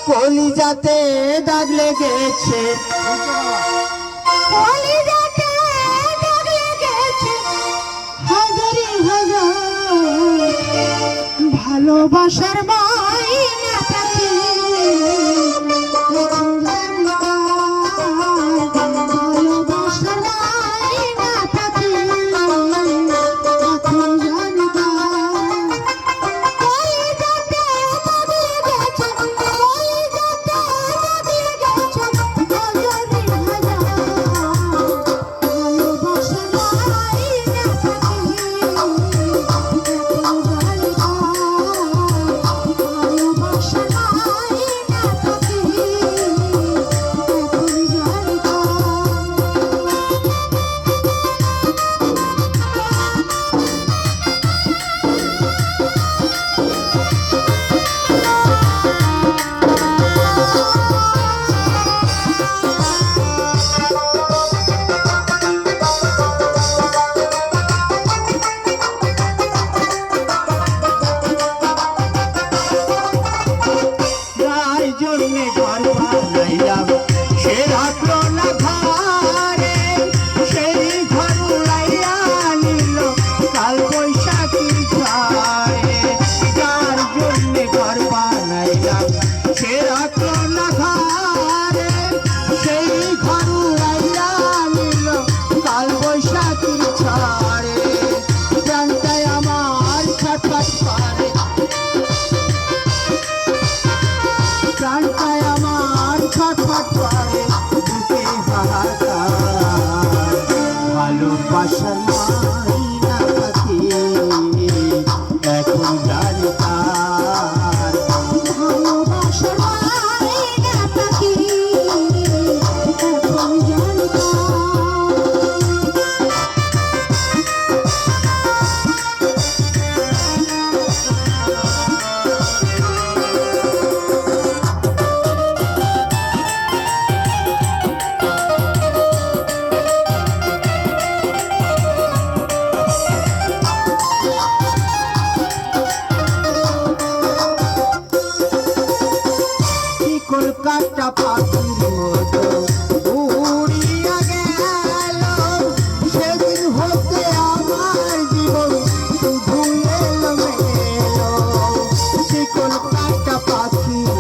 কলিজাতে দাগ লেগেছে, কলিজাতে দাগ লেগেছে, হাজারি হাজার ভালোবাসার মাইনা পাখি। ভালোবাসার মাইনা পাখি এখন জানতা। কলিজাতে দাগ লেগেছে, কলিজাতে দাগ লেগেছে, হাজারি হাজার ভালোবাসার মাইনা পাখি এখন জানতা। ভালোবাসার মাইনা পাখি এখন জানতা। যার জন্যে ঘর বানাইলাম সে রাখলো না ঘরে, সেই ঘর উড়াইয়া নিল কাল বৈশাখী ঝড়ে। যার জন্যে ঘর বানাইলাম সে রাখলো না ঘরে, সেই ঘর উড়াইয়া নিল কাল বৈশাখী ঝড়ে। প্রাণটায় আমার ছটফট করে, প্রাণটায় আমার ছটফট করে, বুকে হাহাকার। ভালোবাসার মাইনা পাখি এখন জানতার। ভালোবাসার মাইনা পাখি এখন জানতা। কলকাতা পাখির মতো উড়িয়া গেল, সেদিন হতে আমার জীবন শুধু এলোমেলো। সে কলকাতা পাখির